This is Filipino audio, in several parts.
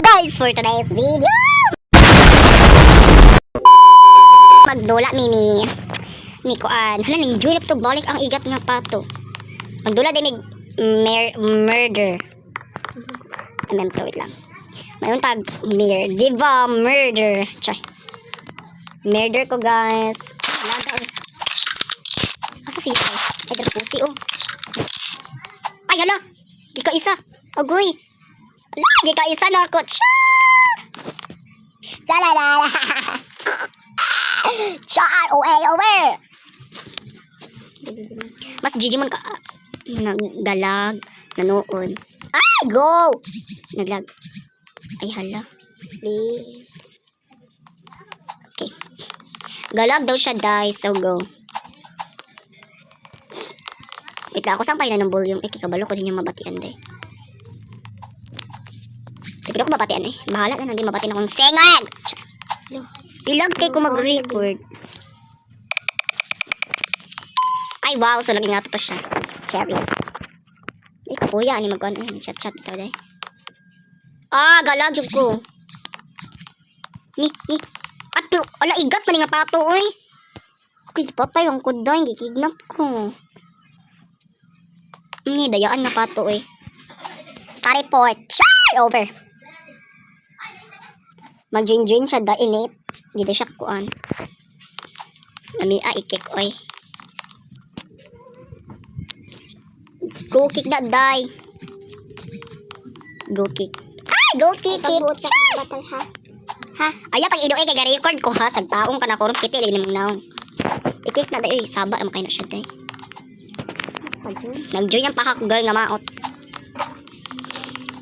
guys for today's video. Magdula ni kuan. Hala ning joy na to balik ang igat nga pato. Magdula din murder. Wait lang. Mayroon tag diva murder. Chay. Murder ko guys. Asa si guys? Ay dala pusi oh. Ay hala. Di ka isa. Agoy. Lagi ka isa na ako. Salala. Char, owe. Mas Gigimon ka. Nagdalag. Nanoon. Ay, go! Naglag. Ay, hala. Okay. Galag daw siya, guys. So, go. Wait lang, ako saan pahinan ng volume? Kabalo ko din yung mabatian, day. Sige ko mabatian eh. Bahala na, hindi mabatian akong sengag! Ilag kay ko mag-record. Ay, wow. So, lagi nga to siya. Cherry. Ay, kapuya. Ani mag-on. Chat ito, day. Ah, galag yung ko. Ni. At, ala, igat pa nga pato, oy. Okay, patay ang kuday. Gikidnap ko. Ni, dayaan na pato, oy. Pa-report. Char! Over. Mag-join siya, da init. Dito siya kuan. Namia, ikik, oy. Go kick that die. Go kick. Ay, go kick it. Ha? Aya pag ido kay ga-record ko ha, sagtaong ka na ko kiti lig nimong naong. Ikik na day, saba na makay na siya day. Nag-join ang pakak girl nga maot.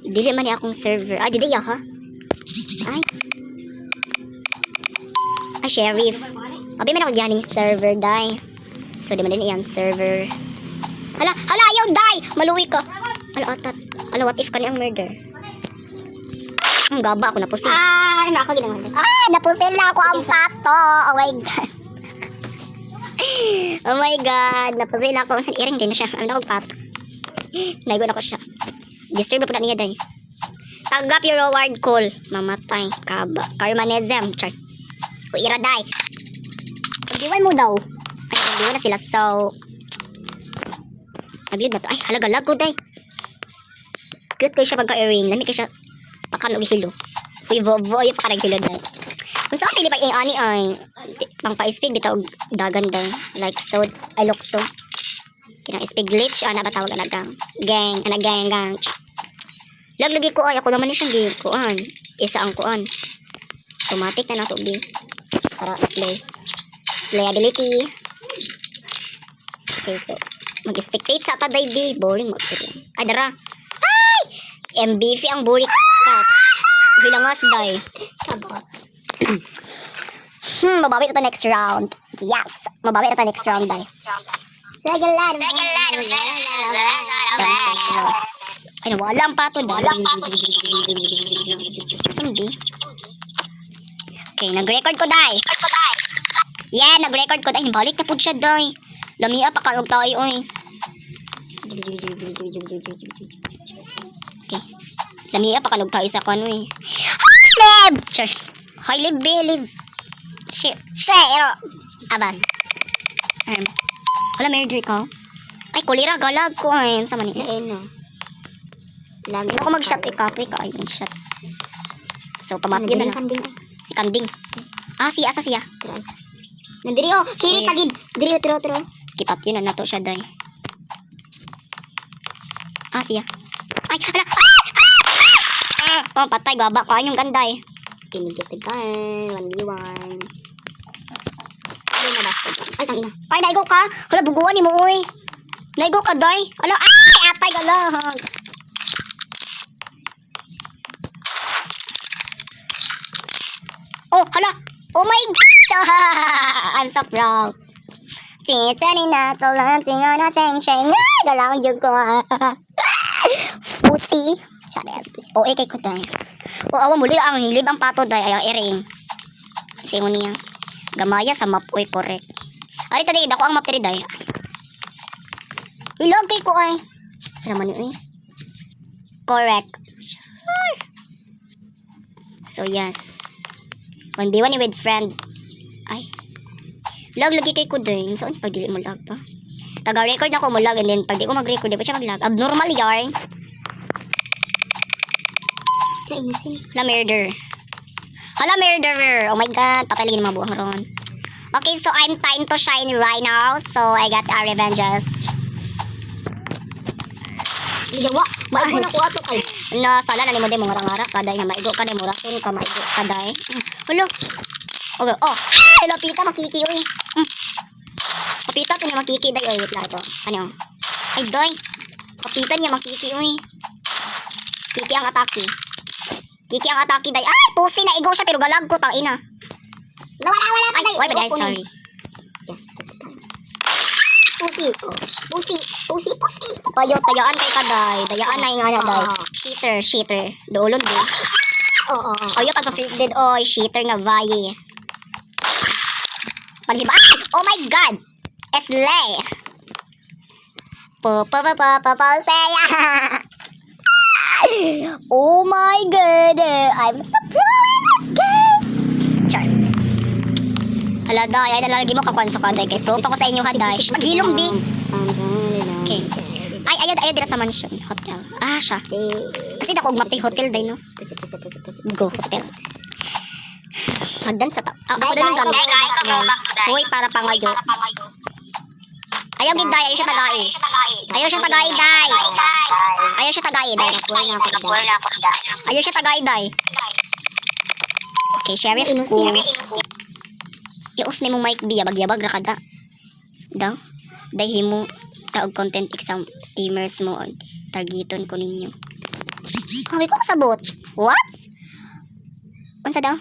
Dili man ni akong server. Ah, dili ya ha. Ay, sheriff. Abi man ako gihaning server day. So di man din iyang server. Hala, ayaw, die! Maluwi ka. Hala, atat. Hala, what if ka niyang murder? Ang gaba ako, napusil. Nako ginang. Napusil na ako ang pato. Oh my God. Oh my God. Napusil na ako. Saan iring din na siya. Ano ako pato? Naigo na ko siya. Disturb na po na niya, day. Tanggap your reward call. Mamatay. Kaba. Karmanism. Char. Uira, die. Pag-iwan mo daw. Ay, pag-iwan na sila. So, naglid na to. Ay, halaga-lag ko, day. Good ko siya pagka-earring. Lami ka siya pakanong hilo. Uy, voy pa ka naghilo, day. Kung saan hindi pa ani ay pang pa-speed bitaw dagan, day. Like so, I look so. Kinang speed glitch. Ano ba tawag anagang? Gang. Laglagi ko ay. Ako naman ni siyang game kuan. Isa ang kuan. Automatic na nato, di. Para slayability. Okay, so mag-spectate sa taday di. Boring mo. Ay, dara. Ay! MVP ang burik. Bilangas, day. Mabawi na to next round. Yes! Mabawi na to next round, day. Sagalan. Ay, wala ang pato, day. Okay, nag-record ko, day. Yeah, nag-record ko, day. Balik na po siya, day. Lamia pa kalog tayo, oy. Okay. Lamia pa kalog tayo sa kano, eh. High live! Sure. High live, live. Share. Abas. Wala, murder ka. Ay, kulira, galag ko, ay. Sama ni. No. Lagi ako mag-shot, copy ka. Ay, yung shot. So, pamatyan na. Si Kanding. Asa siya. Nandiri, oh. Shiri, tagid. Diri, tro. Kipap yun na to siya, day. Siya. Ay, hala. Oh, patay, gaba ko. Ay, yung ganda, eh. Kinigit ka, 1v1. Ay, tangina. Ay, naigo ka. Hala, buguan ni mo, oy. Naigo ka, day. Hala, atay, galang. Oh, hala. Oh my God. I'm so proud. Titani na tolang tinga na cheng. Ay, galang yung ko. Pusi. Chares. O, kay ko tayo. O, awa muli ang hilib ang pato day. Ayaw iring. Kasi mo niya. Gamaya sa map. Uy, correct. Ari tadi, dako ang map tiri day. Ilog kay ko ay. Sama niyo eh. Correct. So, yes. 1v1 with friend. Ay. Lag lagi kay ko din. So, pag dili mo lag pa. Taga-record na ko mo lag. And then, pag di ko mag-record, di pa siya mag-lag. Abnormal yarn. Hala, murder. Hala, murderer. Oh my god. Patay lagi ng mga buhang ron. Okay, so I'm time to shine right now. So, I got our revenges. Yawa, maigo na ko ato kay. No, sala na ni mo din mong ngara kaday na maigo ka day mo rason ka maigo kaday. Hulo. Okay, oh. Hello, pita makiki uy. Kapita to niya makiki day oy wait lang ito. Ano? Ay doy. Kapita niya makiki uy. Kiki ang atake. Kiki ang atake day. Ay, pusi na igo siya pero galag ko tang ina. Wala pa Ay, why ba dahil sorry. Pusi. Kayo, tayaan kay kaday. Tayaan na yung ano day. Cheater. Doolon din. Oo. Kayo pagka-fielded, oy, cheater nga vaye. Panhiba. Oh my god! Eslay! Saya! Oh my god! I'm surprised! Char. Hala, day. Ay, nalalagi mo kakuan sa kaday. Kay float ako sa inyo, haday. Maghilong, di. Okay. Ay, ayaw dira sa mansion. Hotel. Ah, siya. Kasi dako magmapay hotel, day, no? Go, hotel. Hagdan sa ta. Ako din ang gamit. Hoy, para pangayo. Ayaw gid day, ayaw siya tagay. Ayaw siya tagay, day. Ayaw siya tagay, day. Ayaw siya tagay, day. Okay, sheriff ko. I-off ni mo mic biya bagyabag ra kada. Daw. Day himo taog content exam teamers mo targeton ko ninyo. Kami ko kasabot. What? Unsa daw?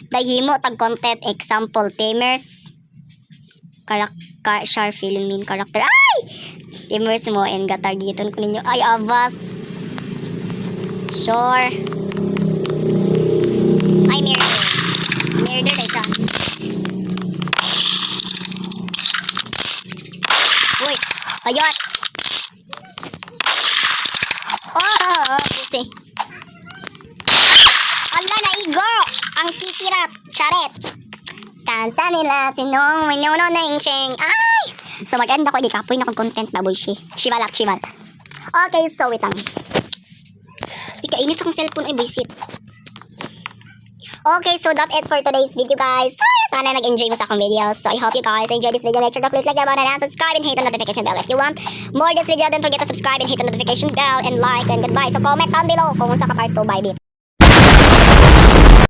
Dahimo tag content example tamers sharp feeling mean character. Ay! Tamers mo and gatargeton ko ninyo. Ay, avas. Sure. Ay, murder. Murder na siya. Uy, ayot. Oh, puti. Ala na igo! Ang kikirap! Charet! Tansa nila sinong minuno na yung sheng. Ay! So maganda ko, di kapoy na kong content baboy shi. Shivalak. Okay, so wait lang. Ikainit akong cellphone ay visit. Okay, so that's it for today's video, guys. Sana nag-enjoy mo sa akong videos. So I hope you guys enjoy this video. Make sure to click like the button and subscribe and hit the notification bell if you want more this video. Don't forget to subscribe and hit the notification bell and like and goodbye. So comment down below kung sa ka part 2 by bit.